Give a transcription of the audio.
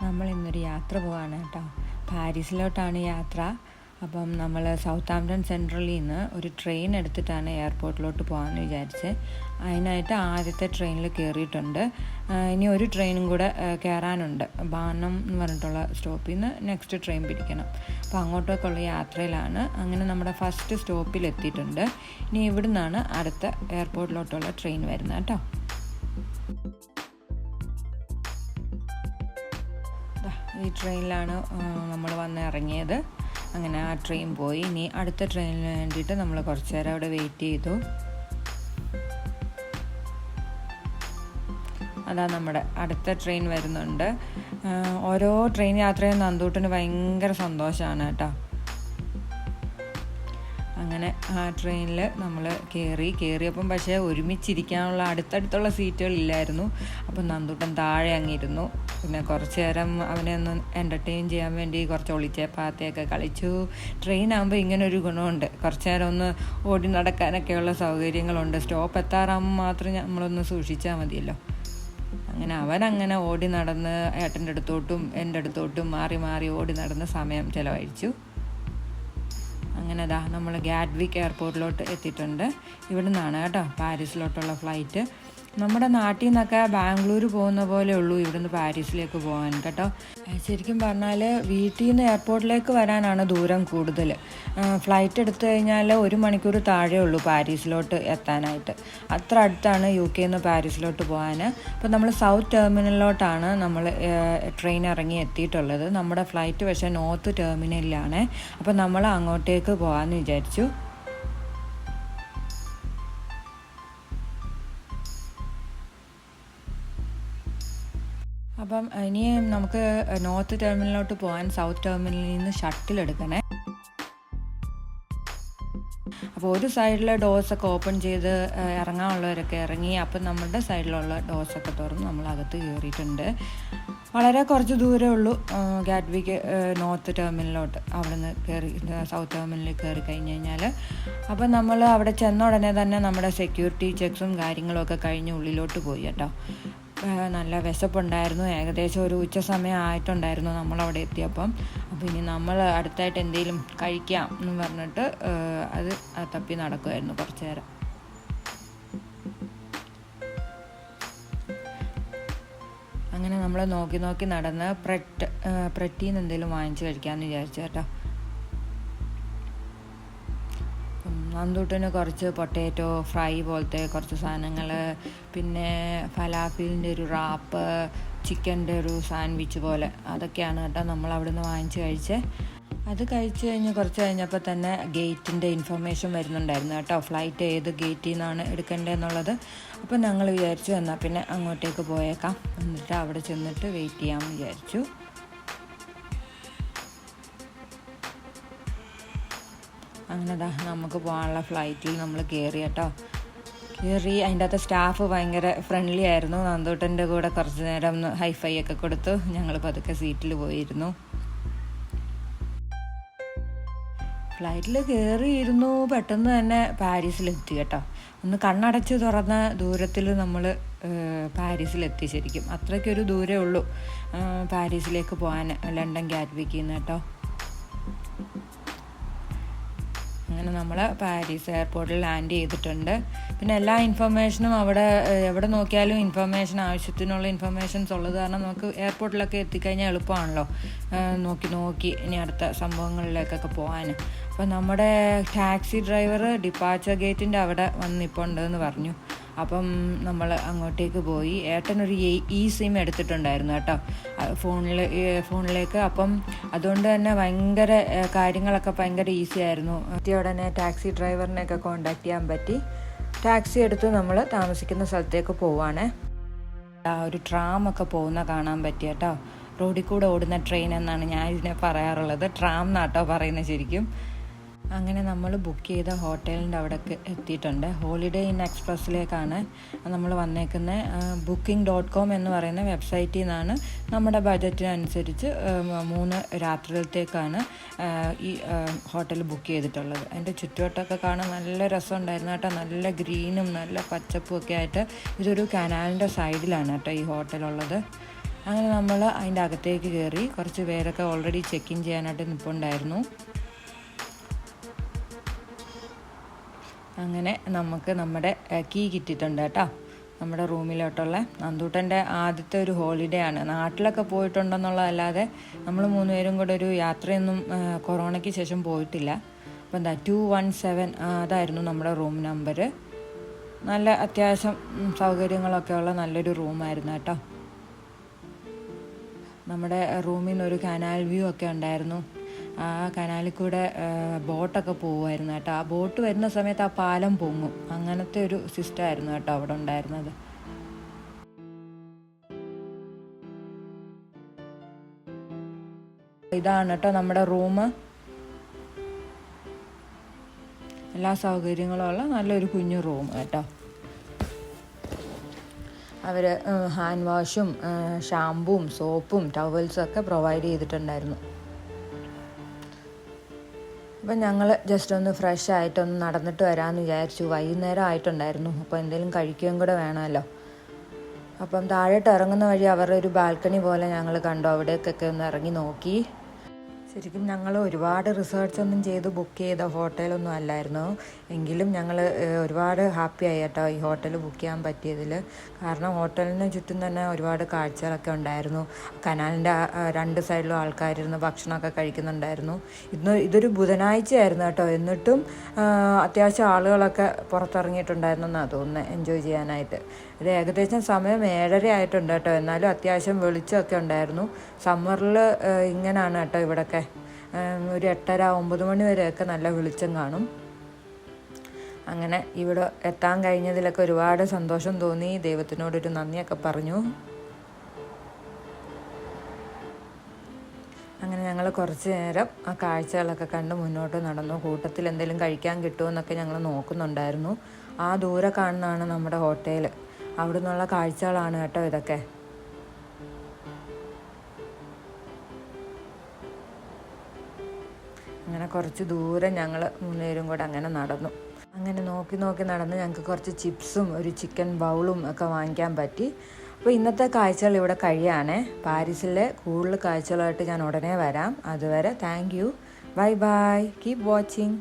നമ്മൾ ഇന്നൊരു യാത്ര പോവാണ് കേട്ടോ. പാരീസിലോട്ടാണ് യാത്ര. അപ്പം നമ്മൾ സൗത്താംപ്ടൺ സെൻട്രലിൽ നിന്ന് ഒരു ട്രെയിൻ എടുത്തിട്ടാണ് എയർപോർട്ടിലോട്ട് പോകാമെന്ന് വിചാരിച്ച്. അതിനായിട്ട് ആദ്യത്തെ ട്രെയിനിൽ കയറിയിട്ടുണ്ട്. ഇനി ഒരു ട്രെയിനും കൂടെ കയറാനുണ്ട്. ബാനം എന്ന് പറഞ്ഞിട്ടുള്ള സ്റ്റോപ്പിൽ നിന്ന് നെക്സ്റ്റ് ട്രെയിൻ പിടിക്കണം. അപ്പോൾ അങ്ങോട്ടേക്കുള്ള യാത്രയിലാണ്. അങ്ങനെ നമ്മുടെ ഫസ്റ്റ് സ്റ്റോപ്പിൽ എത്തിയിട്ടുണ്ട്. ഇനി ഇവിടെ നിന്നാണ് അടുത്ത എയർപോർട്ടിലോട്ടുള്ള ട്രെയിൻ വരുന്നത് കേട്ടോ. ഈ ട്രെയിനിലാണ് നമ്മൾ വന്ന് ഇറങ്ങിയത്. അങ്ങനെ ആ ട്രെയിൻ പോയി. ഇനി അടുത്ത ട്രെയിനിന് വേണ്ടിയിട്ട് നമ്മൾ കുറച്ച് നേരം അവിടെ വെയിറ്റ് ചെയ്തു. അതാ നമ്മുടെ അടുത്ത ട്രെയിൻ വരുന്നുണ്ട്. ഓരോ ട്രെയിൻ യാത്രയും നന്ദൂട്ടന് ഭയങ്കര സന്തോഷമാണ് കേട്ടോ. അങ്ങനെ ആ ട്രെയിനിൽ നമ്മൾ കയറിയപ്പം പക്ഷേ ഒരുമിച്ചിരിക്കാനുള്ള അടുത്തടുത്തുള്ള സീറ്റുകളില്ലായിരുന്നു. അപ്പം നന്ദൂട്ടൻ താഴെ അങ്ങിരുന്നു. പിന്നെ കുറച്ച് നേരം അവനെ ഒന്ന് എൻ്റർടൈൻ ചെയ്യാൻ വേണ്ടി കുറച്ച് ഒളിച്ചേപ്പാത്തൊക്കെ കളിച്ചു. ട്രെയിൻ ആകുമ്പോൾ ഇങ്ങനൊരു ഗുണമുണ്ട്, കുറച്ച് നേരം ഒന്ന് ഓടി നടക്കാനൊക്കെയുള്ള സൗകര്യങ്ങളുണ്ട്. സ്റ്റോപ്പ് എത്താറാകുമ്പോൾ മാത്രം നമ്മളൊന്ന് സൂക്ഷിച്ചാൽ മതിയല്ലോ. അങ്ങനെ അവനങ്ങനെ ഓടി നടന്ന് ഏട്ടൻ്റെ അടുത്തോട്ടും എൻ്റെ അടുത്തോട്ടും മാറി മാറി ഓടി നടന്ന് സമയം ചിലവഴിച്ചു. അങ്ങനെ നമ്മൾ ഗാറ്റ്വിക് എയർപോർട്ടിലോട്ട് എത്തിയിട്ടുണ്ട്. ഇവിടെ നിന്നാണ് കേട്ടോ പാരീസിലോട്ടുള്ള ഫ്ലൈറ്റ്. നമ്മുടെ നാട്ടിൽ നിന്നൊക്കെ ബാംഗ്ലൂർ പോകുന്ന പോലെ ഉള്ളൂ ഇവിടുന്ന് പാരീസിലേക്ക് പോകാൻ കേട്ടോ. ശരിക്കും പറഞ്ഞാൽ വീട്ടിൽ നിന്ന് എയർപോർട്ടിലേക്ക് വരാനാണ് ദൂരം കൂടുതൽ. ഫ്ലൈറ്റ് എടുത്തു കഴിഞ്ഞാൽ 1 മണിക്കൂർ താഴെ ഉള്ളൂ പാരീസിലോട്ട് എത്താനായിട്ട്. അത്ര അടുത്താണ് UK നിന്ന് പാരീസിലോട്ട് പോകാൻ. അപ്പോൾ നമ്മൾ സൗത്ത് ടെർമിനലിലോട്ടാണ് നമ്മൾ ട്രെയിൻ ഇറങ്ങി എത്തിയിട്ടുള്ളത്. നമ്മുടെ ഫ്ലൈറ്റ് പക്ഷേ നോർത്ത് ടെർമിനലിലാണ്. അപ്പോൾ നമ്മൾ അങ്ങോട്ടേക്ക് പോകാമെന്ന് വിചാരിച്ചു. അപ്പം ഇനി നമുക്ക് നോർത്ത് ടെർമിനലിലോട്ട് പോകാൻ സൗത്ത് ടെർമിനലിൽ നിന്ന് ഷട്ടിൽ എടുക്കണേ. അപ്പോൾ ഒരു സൈഡിലെ ഡോസൊക്കെ ഓപ്പൺ ചെയ്ത് ഇറങ്ങാനുള്ളവരൊക്കെ ഇറങ്ങി. അപ്പം നമ്മുടെ സൈഡിലുള്ള ഡോസൊക്കെ തുറന്ന് നമ്മൾ അകത്ത് കയറിയിട്ടുണ്ട്. വളരെ കുറച്ച് ദൂരമേ ഉള്ളൂ ഗാറ്റ്വിക് നോർത്ത് ടെർമിനലിലോട്ട്. അവിടെ നിന്ന് കയറി സൗത്ത് ടെർമിനലിൽ കയറി കഴിഞ്ഞ് കഴിഞ്ഞാൽ അപ്പം നമ്മൾ അവിടെ ചെന്ന ഉടനെ തന്നെ നമ്മുടെ സെക്യൂരിറ്റി ചെക്സും കാര്യങ്ങളൊക്കെ കഴിഞ്ഞ് ഉള്ളിലോട്ട് പോയി കേട്ടോ. നല്ല വിശപ്പുണ്ടായിരുന്നു. ഏകദേശം ഒരു ഉച്ച സമയം ആയിട്ടുണ്ടായിരുന്നു നമ്മളവിടെ എത്തിയപ്പം. അപ്പോൾ ഇനി നമ്മൾ അടുത്തായിട്ട് എന്തെങ്കിലും കഴിക്കാം എന്ന് പറഞ്ഞിട്ട് അത് തപ്പി നടക്കുമായിരുന്നു കുറച്ച് നേരം. അങ്ങനെ നമ്മൾ നോക്കി നടന്ന് പ്രെറ്റിന്ന് എന്തെങ്കിലും വാങ്ങിച്ച് കഴിക്കാമെന്ന് വിചാരിച്ചു കേട്ടോ. നന്ദൂട്ടന് കുറച്ച് പൊട്ടാറ്റോ ഫ്രൈ പോലത്തെ കുറച്ച് സാധനങ്ങൾ, പിന്നെ ഫലാഫിലിൻ്റെ ഒരു റാപ്പ്, ചിക്കൻ്റെ ഒരു സാൻഡ്വിച്ച് പോലെ, അതൊക്കെയാണ് കേട്ടോ നമ്മൾ അവിടെ നിന്ന് വാങ്ങിച്ച് കഴിച്ചത്. അത് കഴിച്ച് കഴിഞ്ഞ് കുറച്ച് കഴിഞ്ഞപ്പോൾ തന്നെ ഗേറ്റിൻ്റെ ഇൻഫർമേഷൻ വരുന്നുണ്ടായിരുന്നു കേട്ടോ. ഫ്ലൈറ്റ് ഏത് ഗേറ്റിൽ നിന്നാണ് എടുക്കേണ്ടതെന്നുള്ളത്. അപ്പോൾ ഞങ്ങൾ വിചാരിച്ചു എന്നാൽ പിന്നെ അങ്ങോട്ടേക്ക് പോയേക്കാം, എന്നിട്ട് അവിടെ ചെന്നിട്ട് വെയിറ്റ് ചെയ്യാമെന്ന് വിചാരിച്ചു. അങ്ങനെ നമുക്ക് പോകാനുള്ള ഫ്ലൈറ്റിൽ നമ്മൾ കയറി കേട്ടോ. കയറി അതിൻ്റെ അകത്ത് സ്റ്റാഫ് ഭയങ്കര ഫ്രണ്ട്ലി ആയിരുന്നു. നന്ദൂട്ടൻ്റെ കൂടെ കുറച്ച് നേരം ഒന്ന് ഹൈഫൈ ഒക്കെ കൊടുത്തു. ഞങ്ങൾ പതുക്കെ സീറ്റിൽ പോയിരുന്നു. ഫ്ലൈറ്റിൽ കയറിയിരുന്നു. പെട്ടെന്ന് തന്നെ പാരീസിലെത്തി കേട്ടോ. ഒന്ന് കണ്ണടച്ച് തുറന്ന ദൂരത്തിൽ നമ്മൾ പാരീസിലെത്തി. ശരിക്കും അത്രയ്ക്കൊരു ദൂരമേ ഉള്ളൂ പാരീസിലേക്ക് പോകാൻ ലണ്ടൻ ഗാറ്റ്വിക്കിൽ നിന്ന് കേട്ടോ. അങ്ങനെ നമ്മൾ പാരീസ് എയർപോർട്ടിൽ ലാൻഡ് ചെയ്തിട്ടുണ്ട്. പിന്നെ എല്ലാ ഇൻഫർമേഷനും അവിടെ എവിടെ നോക്കിയാലും ആവശ്യത്തിനുള്ള ഇൻഫർമേഷൻസ് ഉള്ളത് കാരണം നമുക്ക് എയർപോർട്ടിലൊക്കെ എത്തിക്കഴിഞ്ഞാൽ എളുപ്പമാണല്ലോ നോക്കി ഇനി അടുത്ത സംഭവങ്ങളിലേക്കൊക്കെ പോകാൻ. അപ്പോൾ നമ്മുടെ ടാക്സി ഡ്രൈവർ ഡിപ്പാച്ചർ ഗേറ്റിൻ്റെ അവിടെ വന്നിപ്പോണ്ടെന്ന് പറഞ്ഞു. അപ്പം നമ്മൾ അങ്ങോട്ടേക്ക് പോയി. ഏട്ടനൊരു eSIM എടുത്തിട്ടുണ്ടായിരുന്നു കേട്ടോ ഫോണിലേക്ക്. അപ്പം അതുകൊണ്ട് തന്നെ ഭയങ്കര കാര്യങ്ങളൊക്കെ ഭയങ്കര ഈസി ആയിരുന്നു. എത്തിയ ഉടനെ ടാക്സി ഡ്രൈവറിനെയൊക്കെ കോണ്ടാക്ട് ചെയ്യാൻ പറ്റി. ടാക്സി എടുത്ത് നമ്മൾ താമസിക്കുന്ന സ്ഥലത്തേക്ക് പോവാണ്. ഒരു ട്രാമൊക്കെ പോകുന്ന കാണാൻ പറ്റി കേട്ടോ. റോഡിൽ കൂടെ ഓടുന്ന ട്രെയിൻ എന്നാണ് ഞാൻ ഇതിനെ പറയാറുള്ളത്. ട്രാം എന്നാട്ടോ പറയുന്നത് ശരിക്കും. അങ്ങനെ നമ്മൾ ബുക്ക് ചെയ്ത ഹോട്ടലിൻ്റെ അവിടേക്ക് എത്തിയിട്ടുണ്ട്. ഹോളിഡേ ഇൻ എക്സ്പ്രസ്സിലേക്കാണ് നമ്മൾ വന്നേക്കുന്നത്. booking.com എന്ന് പറയുന്ന വെബ്സൈറ്റിൽ നിന്നാണ് നമ്മുടെ ബഡ്ജറ്റിനനുസരിച്ച് 3 രാത്രിയിലത്തേക്കാണ് ഈ ഹോട്ടൽ ബുക്ക് ചെയ്തിട്ടുള്ളത്. അതിൻ്റെ ചുറ്റുവട്ടമൊക്കെ കാണാൻ നല്ല രസമുണ്ടായിരുന്നു കേട്ടോ. നല്ല ഗ്രീനും നല്ല പച്ചപ്പും ഒക്കെ ആയിട്ട്. ഇതൊരു കനാലിൻ്റെ സൈഡിലാണ് കേട്ടോ ഈ ഹോട്ടലുള്ളത്. അങ്ങനെ നമ്മൾ അതിൻ്റെ അകത്തേക്ക് കയറി. കുറച്ച് പേരൊക്കെ ഓൾറെഡി ചെക്ക് ഇൻ ചെയ്യാനായിട്ട് നിൽപ്പുണ്ടായിരുന്നു. അങ്ങനെ നമുക്ക് നമ്മുടെ കീ കിട്ടിയിട്ടുണ്ട് കേട്ടോ, നമ്മുടെ റൂമിലോട്ടുള്ള. നന്ദൂട്ടൻ്റെ ആദ്യത്തെ ഒരു ഹോളിഡേ ആണ്. നാട്ടിലൊക്കെ പോയിട്ടുണ്ടെന്നുള്ളതല്ലാതെ നമ്മൾ 3 പേരും കൂടെ ഒരു യാത്രയൊന്നും കൊറോണയ്ക്ക് ശേഷം പോയിട്ടില്ല. അപ്പോൾ എന്താ 217 അതായിരുന്നു നമ്മുടെ റൂം നമ്പർ. നല്ല അത്യാവശ്യം സൗകര്യങ്ങളൊക്കെ ഉള്ള നല്ലൊരു റൂമായിരുന്നു കേട്ടോ. നമ്മുടെ റൂമിൽ നിന്നൊരു കനാൽ വ്യൂ ഒക്കെ ഉണ്ടായിരുന്നു. ആ കനാലിൽ കൂടെ ബോട്ടൊക്കെ പോകുമായിരുന്നു കേട്ടോ. ആ ബോട്ട് വരുന്ന സമയത്ത് ആ പാലം പൊങ്ങും, അങ്ങനത്തെ ഒരു സിസ്റ്റമായിരുന്നു കേട്ടോ അവിടെ ഉണ്ടായിരുന്നത്. ഇതാണ് കേട്ടോ നമ്മുടെ റൂം. എല്ലാ സൗകര്യങ്ങളും ഉള്ള നല്ലൊരു കുഞ്ഞു റൂം കേട്ടോ. അവർ ഹാൻഡ് വാഷും ഷാമ്പും സോപ്പും ടവൽസും ഒക്കെ പ്രൊവൈഡ് ചെയ്തിട്ടുണ്ടായിരുന്നു. അപ്പം ഞങ്ങൾ ജസ്റ്റ് ഒന്ന് ഫ്രഷ് ആയിട്ടൊന്ന് നടന്നിട്ട് വരാമെന്ന് വിചാരിച്ചു. വൈകുന്നേരം ആയിട്ടുണ്ടായിരുന്നു. അപ്പോൾ എന്തെങ്കിലും കഴിക്കുകയും കൂടെ വേണമല്ലോ. അപ്പം താഴോട്ട് ഇറങ്ങുന്ന വഴി അവരുടെ ഒരു ബാൽക്കണി പോലെ ഞങ്ങൾ കണ്ടു. അവിടേക്കൊക്കെ ഒന്ന് ഇറങ്ങി നോക്കി. ശരിക്കും ഞങ്ങൾ ഒരുപാട് റിസർച്ചൊന്നും ചെയ്ത് ബുക്ക് ചെയ്ത ഹോട്ടലൊന്നും അല്ലായിരുന്നു. എങ്കിലും ഞങ്ങൾ ഒരുപാട് ഹാപ്പിയായി കേട്ടോ ഈ ഹോട്ടൽ ബുക്ക് ചെയ്യാൻ പറ്റിയതിൽ. കാരണം ഹോട്ടലിന് ചുറ്റും തന്നെ ഒരുപാട് കാഴ്ചകളൊക്കെ ഉണ്ടായിരുന്നു. കനാലിൻ്റെ 2 സൈഡിലും ആൾക്കാരിരുന്ന് ഭക്ഷണമൊക്കെ കഴിക്കുന്നുണ്ടായിരുന്നു. ഇതൊരു ബുധനാഴ്ചയായിരുന്നു കേട്ടോ. എന്നിട്ടും അത്യാവശ്യം ആളുകളൊക്കെ പുറത്തിറങ്ങിയിട്ടുണ്ടായിരുന്നു എന്നാണ് തോന്നുന്നത് എൻജോയ് ചെയ്യാനായിട്ട്. ഇത് ഏകദേശം സമയം 7:30 ആയിട്ടുണ്ട് കേട്ടോ. എന്നാലും അത്യാവശ്യം വെളിച്ചമൊക്കെ ഉണ്ടായിരുന്നു. സമ്മറിൽ ഇങ്ങനെയാണ് കേട്ടോ ഇവിടെയൊക്കെ. ഒരു 8:30-9 മണി വരെയൊക്കെ നല്ല വെളിച്ചം കാണും. അങ്ങനെ ഇവിടെ എത്താൻ കഴിഞ്ഞതിലൊക്കെ ഒരുപാട് സന്തോഷം തോന്നി. ദൈവത്തിനോടൊരു നന്ദിയൊക്കെ പറഞ്ഞു. അങ്ങനെ ഞങ്ങൾ കുറച്ച് നേരം ആ കാഴ്ചകളൊക്കെ കണ്ട് മുന്നോട്ട് നടന്നു. കൂട്ടത്തിൽ എന്തെങ്കിലും കഴിക്കാൻ കിട്ടുമെന്നൊക്കെ ഞങ്ങൾ നോക്കുന്നുണ്ടായിരുന്നു. ആ ദൂരെ കാണുന്നതാണ് നമ്മുടെ ഹോട്ടൽ. അവിടെ നിന്നുള്ള കാഴ്ചകളാണ് കേട്ടോ ഇതൊക്കെ. അങ്ങനെ കുറച്ച് ദൂരം ഞങ്ങൾ 3 പേരും കൂടെ അങ്ങനെ നടന്നു. അങ്ങനെ നോക്കി നടന്ന് ഞങ്ങൾക്ക് കുറച്ച് ചിപ്സും ഒരു ചിക്കൻ ബൗളും ഒക്കെ വാങ്ങിക്കാൻ പറ്റി. അപ്പോൾ ഇന്നത്തെ കാഴ്ചകൾ ഇവിടെ കഴിയാണ്. പാരീസിലെ കൂടുതൽ കാഴ്ചകളായിട്ട് ഞാൻ ഉടനെ വരാം. അതുവരെ thank you, bye bye, keep watching.